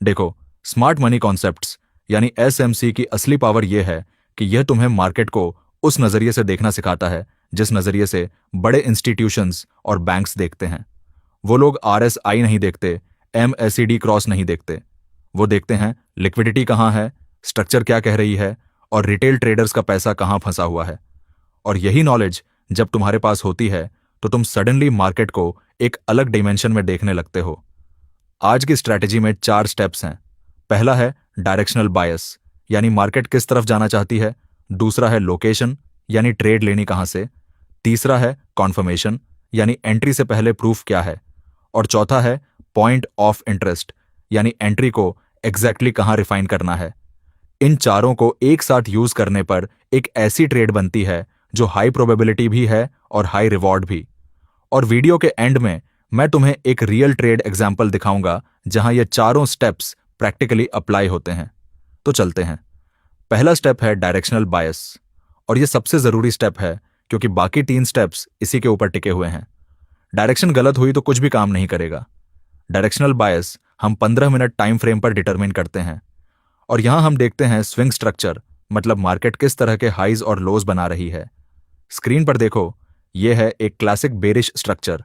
देखो, smart money concepts यानी SMC की असली पावर यह है कि यह तुम्हें मार्केट को उस नजरिए से देखना सिखाता है जिस नजरिए से बड़े इंस्टीट्यूशंस और बैंक्स देखते हैं। वो लोग आरएसआई नहीं देखते, एमएसीडी क्रॉस नहीं देखते। वो देखते हैं लिक्विडिटी कहाँ है, स्ट्रक्चर क्या कह रही है और रिटेल ट्रेडर्स का पैसा कहाँ फंसा हुआ है। और यही नॉलेज जब तुम्हारे पास होती है तो तुम सडनली मार्केट को एक अलग डिमेंशन में देखने लगते हो। आज की स्ट्रैटेजी में 4 स्टेप्स हैं। पहला है डायरेक्शनल बायस, यानी मार्केट किस तरफ जाना चाहती है। दूसरा है लोकेशन, यानी ट्रेड लेनी कहां से। तीसरा है कॉन्फर्मेशन, यानी एंट्री से पहले प्रूफ क्या है। और चौथा है पॉइंट ऑफ इंटरेस्ट, यानी एंट्री को एग्जैक्टली कहां रिफाइन करना है। इन चारों को एक साथ यूज करने पर एक ऐसी ट्रेड बनती है जो हाई प्रोबेबिलिटी भी है और हाई रिवॉर्ड भी। और वीडियो के एंड में मैं तुम्हें एक रियल ट्रेड एग्जाम्पल दिखाऊंगा जहां ये चारों स्टेप्स प्रैक्टिकली अप्लाई होते हैं। तो चलते हैं। पहला स्टेप है डायरेक्शनल बायस, और यह सबसे जरूरी स्टेप है क्योंकि बाकी 3 स्टेप्स इसी के ऊपर टिके हुए हैं। डायरेक्शन गलत हुई तो कुछ भी काम नहीं करेगा। डायरेक्शनल बायस हम 15 मिनट टाइम फ्रेम पर डिटरमिन करते हैं, और यहां हम देखते हैं स्विंग स्ट्रक्चर, मतलब मार्केट किस तरह के हाइज और लोज बना रही है। स्क्रीन पर देखो, यह है एक क्लासिक बेरिश स्ट्रक्चर।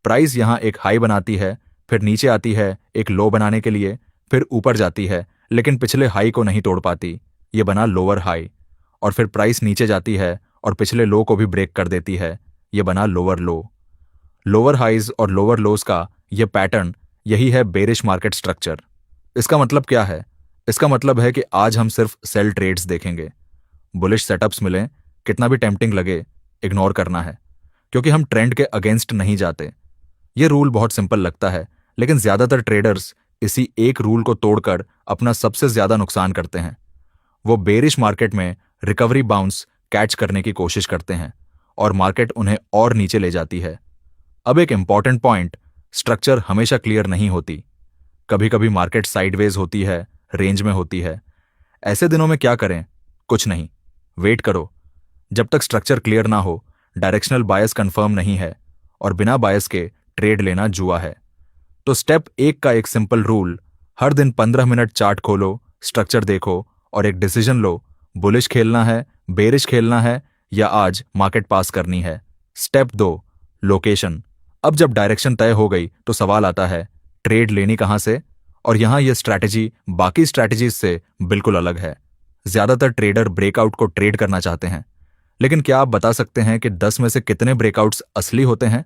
प्राइस यहां एक हाई बनाती है, फिर नीचे आती है एक लो बनाने के लिए, फिर ऊपर जाती है लेकिन पिछले हाई को नहीं तोड़ पाती, ये बना लोअर हाई। और फिर प्राइस नीचे जाती है और पिछले लो को भी ब्रेक कर देती है, ये बना लोअर लो। लोअर हाइज और लोअर लोज का यह पैटर्न, यही है बेरिश मार्केट स्ट्रक्चर। इसका मतलब क्या है? इसका मतलब है कि आज हम सिर्फ सेल ट्रेड्स देखेंगे। बुलिश सेटअप्स मिलें, कितना भी टेम्पटिंग लगे, इग्नोर करना है, क्योंकि हम ट्रेंड के अगेंस्ट नहीं जाते। यह रूल बहुत सिंपल लगता है, लेकिन ज्यादातर ट्रेडर्स इसी एक रूल को तोड़कर अपना सबसे ज्यादा नुकसान करते हैं। वो बेरिश मार्केट में रिकवरी बाउंस कैच करने की कोशिश करते हैं और मार्केट उन्हें और नीचे ले जाती है। अब एक इंपॉर्टेंट पॉइंट, स्ट्रक्चर हमेशा क्लियर नहीं होती। कभी कभी मार्केट साइडवेज होती है, रेंज में होती है। ऐसे दिनों में क्या करें? कुछ नहीं, वेट करो। जब तक स्ट्रक्चर क्लियर ना हो, डायरेक्शनल बायस कंफर्म नहीं है, और बिना बायस के ट्रेड लेना जुआ है। तो स्टेप 1 का एक सिंपल रूल, हर दिन 15 मिनट चार्ट खोलो, स्ट्रक्चर देखो और एक डिसीजन लो, बुलिश खेलना है, बेरिश खेलना है या आज मार्केट पास करनी है। Step 2 location. अब जब डायरेक्शन तय हो गई तो सवाल आता है ट्रेड लेनी कहां से। और यहां यह स्ट्रैटेजी बाकी स्ट्रैटेजीज से बिल्कुल अलग है। ज्यादातर ट्रेडर ब्रेकआउट को ट्रेड करना चाहते हैं, लेकिन क्या आप बता सकते हैं कि 10 में से कितने ब्रेकआउट्स असली होते हैं?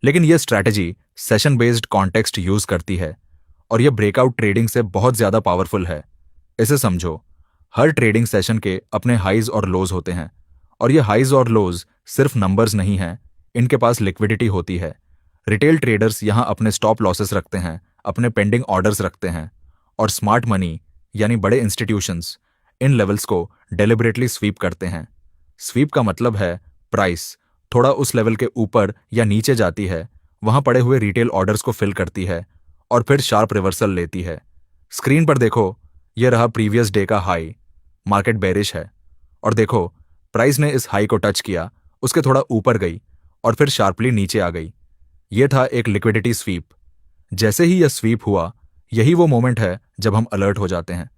लेकिन यह strategy session based context use करती है, और यह ब्रेकआउट ट्रेडिंग से बहुत ज्यादा पावरफुल है। इसे समझो, हर ट्रेडिंग सेशन के अपने हाइज और लोज होते हैं, और ये हाइज और लोज सिर्फ नंबर्स नहीं हैं, इनके पास लिक्विडिटी होती है। रिटेल ट्रेडर्स यहां अपने स्टॉप लॉसेस रखते हैं, अपने पेंडिंग ऑर्डर्स रखते हैं, और स्मार्ट मनी यानी बड़े इंस्टीट्यूशंस इन लेवल्स को डेलिबरेटली स्वीप करते हैं। स्वीप का मतलब है प्राइस थोड़ा उस लेवल के ऊपर या नीचे जाती है, वहां पड़े हुए रिटेल ऑर्डर्स को फिल करती है और फिर शार्प रिवर्सल लेती है। स्क्रीन पर देखो, यह रहा प्रीवियस डे का हाई। मार्केट बेरिश है, और देखो प्राइस ने इस हाई को टच किया, उसके थोड़ा ऊपर गई और फिर शार्पली नीचे आ गई। यह था एक लिक्विडिटी स्वीप। जैसे ही यह स्वीप हुआ, यही वो मोमेंट है जब हम अलर्ट हो जाते हैं,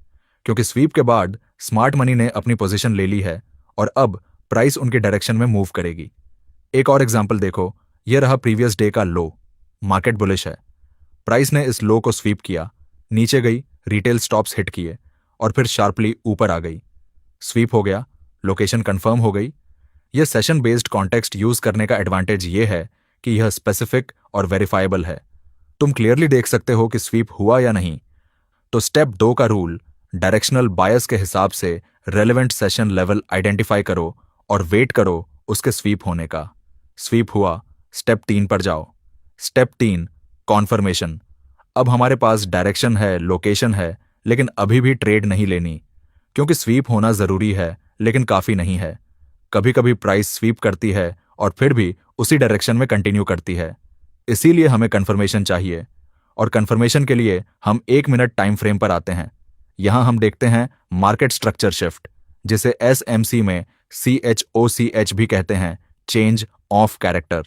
क्योंकि स्वीप के बाद स्मार्ट मनी ने अपनी पोजीशन ले ली है और अब प्राइस उनके डायरेक्शन में मूव करेगी। एक और एग्जांपल देखो, यह रहा प्रीवियस डे का लो। मार्केट बुलिश है, प्राइस ने इस लो को स्वीप किया, नीचे गई, रिटेल स्टॉप्स हिट किए और फिर शार्पली ऊपर आ गई। स्वीप हो गया, लोकेशन कंफर्म हो गई। यह सेशन बेस्ड कॉन्टेक्स्ट यूज करने का एडवांटेज यह है कि यह स्पेसिफिक और वेरीफाइबल है। तुम क्लियरली देख सकते हो कि स्वीप हुआ या नहीं। तो स्टेप 2 का रूल, डायरेक्शनल बायस के हिसाब से रेलेवेंट सेशन लेवल आइडेंटिफाई करो और वेट करो उसके स्वीप होने का। स्वीप हुआ, स्टेप 3 पर जाओ। Step 3 conformation. अब हमारे पास डायरेक्शन है, लोकेशन है, लेकिन अभी भी ट्रेड नहीं लेनी, क्योंकि स्वीप होना जरूरी है लेकिन काफी नहीं है। कभी कभी प्राइस स्वीप करती है और फिर भी उसी डायरेक्शन में कंटिन्यू करती है। इसीलिए हमें कंफर्मेशन चाहिए, और कंफर्मेशन के लिए हम 1 मिनट टाइम फ्रेम पर आते हैं। यहां हम देखते हैं मार्केट स्ट्रक्चर शिफ्ट, जिसे एसएमसी में CHOCH भी कहते हैं, चेंज ऑफ कैरेक्टर।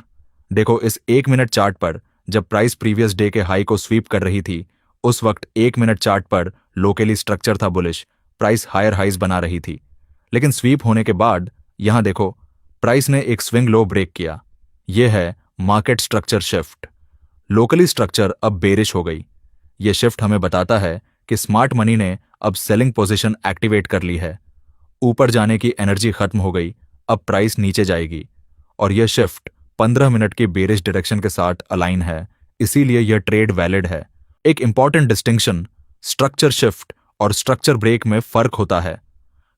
देखो, इस 1 मिनट चार्ट पर जब प्राइस प्रीवियस डे के हाई को स्वीप कर रही थी, उस वक्त 1 मिनट चार्ट पर लोकली स्ट्रक्चर था बुलिश, प्राइस हायर हाइज बना रही थी। लेकिन स्वीप होने के बाद यहां देखो, प्राइस ने एक स्विंग लो ब्रेक किया। यह है market structure shift. Locally structure अब बेरिश हो गई। यह शिफ्ट हमें बताता है कि स्मार्ट मनी ने अब सेलिंग पोजीशन एक्टिवेट कर ली है। ऊपर जाने की एनर्जी खत्म हो गई, अब प्राइस नीचे जाएगी। और यह शिफ्ट 15 मिनट की बेरिश डायरेक्शन के साथ अलाइन है, इसीलिए यह ट्रेड वैलिड है। एक इंपॉर्टेंट डिस्टिंक्शन स्ट्रक्चर शिफ्ट और स्ट्रक्चर ब्रेक में फर्क होता है।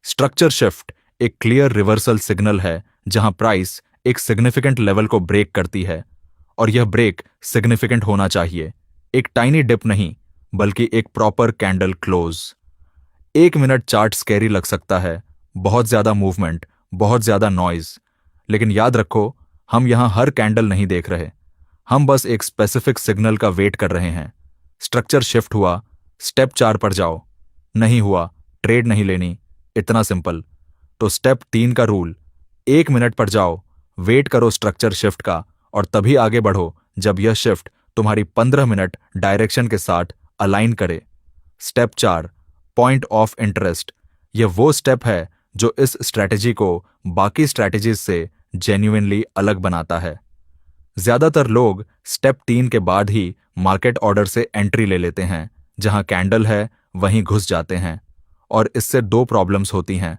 स्ट्रक्चर शिफ्ट एक क्लियर रिवर्सल सिग्नल है जहां प्राइस एक सिग्निफिकेंट लेवल को ब्रेक करती है, और यह ब्रेक सिग्निफिकेंट होना चाहिए, एक टाइनी डिप नहीं बल्कि एक proper candle close. 1 minute chart scary लग सकता है, बहुत ज्यादा मूवमेंट, बहुत ज्यादा नॉइज, लेकिन याद रखो, हम यहां हर कैंडल नहीं देख रहे, हम बस एक स्पेसिफिक सिग्नल का वेट कर रहे हैं। स्ट्रक्चर शिफ्ट हुआ, स्टेप 4 पर जाओ, नहीं हुआ, ट्रेड नहीं लेनी, इतना सिंपल। तो स्टेप 3 का रूल, 1 मिनट पर जाओ, वेट करो स्ट्रक्चर शिफ्ट का, और तभी आगे बढ़ो जब यह शिफ्ट तुम्हारी 15 मिनट डायरेक्शन के साथ अलाइन करे। Step 4, point of interest. यह वो स्टेप है जो इस स्ट्रैटेजी को बाकी स्ट्रैटेजीज से जेन्युइनली अलग बनाता है। ज्यादातर लोग स्टेप 3 के बाद ही मार्केट ऑर्डर से एंट्री ले लेते हैं, जहां कैंडल है वहीं घुस जाते हैं, और इससे 2 प्रॉब्लम्स होती हैं।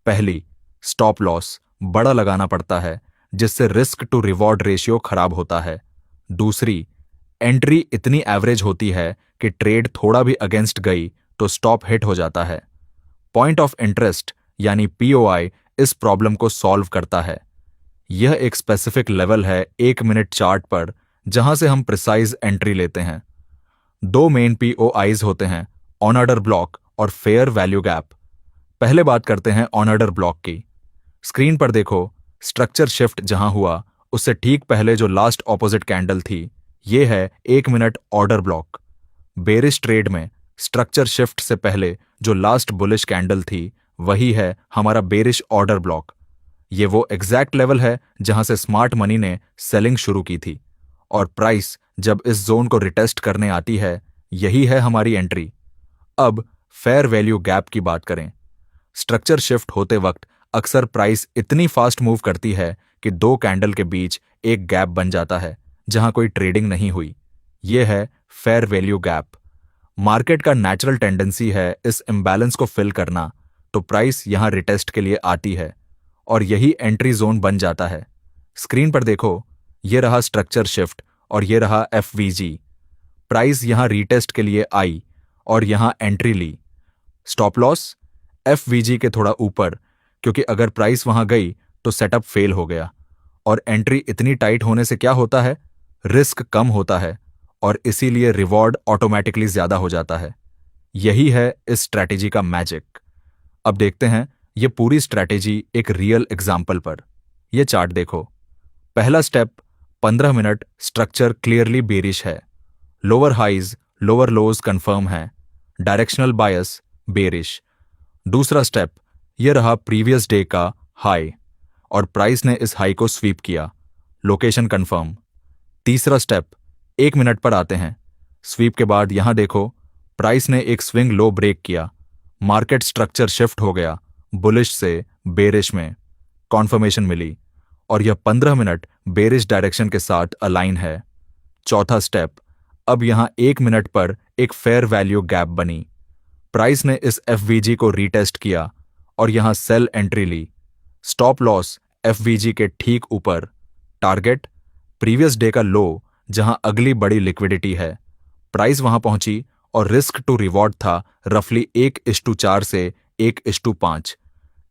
पहली, स्टॉप लॉस बड़ा लगाना पड़ता है, जिससे रिस्क टू रिवॉर्ड रेशियो खराब होता है। दूसरी, एंट्री इतनी एवरेज होती है कि ट्रेड थोड़ा भी अगेंस्ट गई तो स्टॉप हिट हो जाता है। पॉइंट ऑफ इंटरेस्ट यानी पीओआई इस प्रॉब्लम को सॉल्व करता है। यह एक स्पेसिफिक लेवल है 1 मिनट चार्ट पर जहां से हम प्रिसाइज एंट्री लेते हैं। 2 मेन पीओआईज होते हैं, ऑन ऑर्डर ब्लॉक और फेयर वैल्यू गैप। पहले बात करते हैं ऑन ऑर्डर ब्लॉक की। स्क्रीन पर देखो, स्ट्रक्चर शिफ्ट जहां हुआ उससे ठीक पहले जो लास्ट ऑपोजिट कैंडल थी, यह है 1 minute order block. Bearish trade में स्ट्रक्चर शिफ्ट से पहले जो लास्ट बुलिश कैंडल थी, वही है हमारा बेरिश ऑर्डर ब्लॉक। ये वो एग्जैक्ट लेवल है जहां से स्मार्ट मनी ने सेलिंग शुरू की थी, और प्राइस जब इस जोन को रिटेस्ट करने आती है, यही है हमारी एंट्री। अब फेयर वैल्यू गैप की बात करें। स्ट्रक्चर शिफ्ट होते वक्त अक्सर प्राइस इतनी फास्ट मूव करती है कि 2 कैंडल के बीच एक गैप बन जाता है जहां कोई ट्रेडिंग नहीं हुई। यह है फेयर वैल्यू गैप। मार्केट का नेचुरल टेंडेंसी है इस इम्बैलेंस को फिल करना, तो प्राइस यहां रिटेस्ट के लिए आती है, और यही एंट्री जोन बन जाता है। स्क्रीन पर देखो, यह रहा स्ट्रक्चर शिफ्ट और यह रहा एफवीजी। प्राइस यहां रीटेस्ट के लिए आई और यहां एंट्री ली। स्टॉप लॉस एफवीजी के थोड़ा ऊपर, क्योंकि अगर प्राइस वहां गई तो सेटअप फेल हो गया, और एंट्री इतनी टाइट होने से क्या होता है, रिस्क कम होता है, और इसीलिए रिवॉर्ड ऑटोमेटिकली ज्यादा हो जाता है। यही है इस स्ट्रैटेजी का मैजिक। अब देखते हैं ये पूरी स्ट्रैटेजी एक रियल एग्जाम्पल पर। यह चार्ट देखो। पहला step, 15 minute structure clearly bearish है, lower highs lower lows confirm है, डायरेक्शनल बायस बेरिश। दूसरा स्टेप, यह रहा प्रीवियस डे का हाई, और प्राइस ने इस हाई को स्वीप किया, लोकेशन कंफर्म। तीसरा स्टेप, 1 मिनट पर आते हैं। स्वीप के बाद यहां देखो, प्राइस ने एक स्विंग लो ब्रेक किया, मार्केट स्ट्रक्चर शिफ्ट हो गया बुलिश से बेरिश में, कॉन्फर्मेशन मिली, और यह 15 मिनट बेरिश डायरेक्शन के साथ अलाइन है। चौथा स्टेप, अब यहां 1 मिनट पर एक फेयर वैल्यू गैप बनी, प्राइस ने इस एफवीजी को रीटेस्ट किया और यहां सेल एंट्री ली। स्टॉप लॉस एफवीजी के ठीक ऊपर, टारगेट प्रीवियस डे का लो जहां अगली बड़ी लिक्विडिटी है। प्राइस वहां पहुंची और रिस्क टू रिवॉर्ड था रफली 1:4 से 1:5।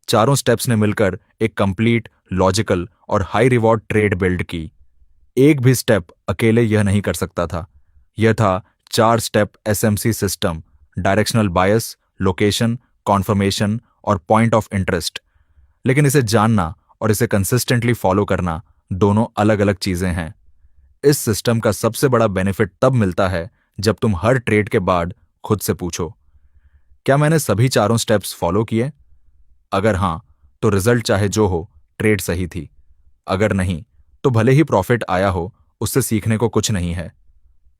चारों स्टेप्स ने मिलकर एक कंप्लीट, लॉजिकल और हाई रिवॉर्ड ट्रेड बिल्ड की। एक भी स्टेप अकेले यह नहीं कर सकता था। यह था 4 स्टेप एसएमसी सिस्टम, डायरेक्शनल बायस, लोकेशन, कॉन्फर्मेशन और पॉइंट ऑफ इंटरेस्ट। लेकिन इसे जानना और इसे कंसिस्टेंटली फॉलो करना दोनों अलग अलग चीजें हैं। इस सिस्टम का सबसे बड़ा बेनिफिट तब मिलता है जब तुम हर ट्रेड के बाद खुद से पूछो, क्या मैंने सभी 4 स्टेप्स फॉलो किए? अगर हां, तो रिजल्ट चाहे जो हो, ट्रेड सही थी। अगर नहीं, तो भले ही प्रॉफिट आया हो, उससे सीखने को कुछ नहीं है।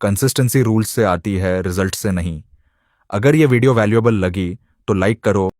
कंसिस्टेंसी रूल्स से आती है, रिजल्ट से नहीं। अगर ये वीडियो वैल्यूएबल लगी तो लाइक करो,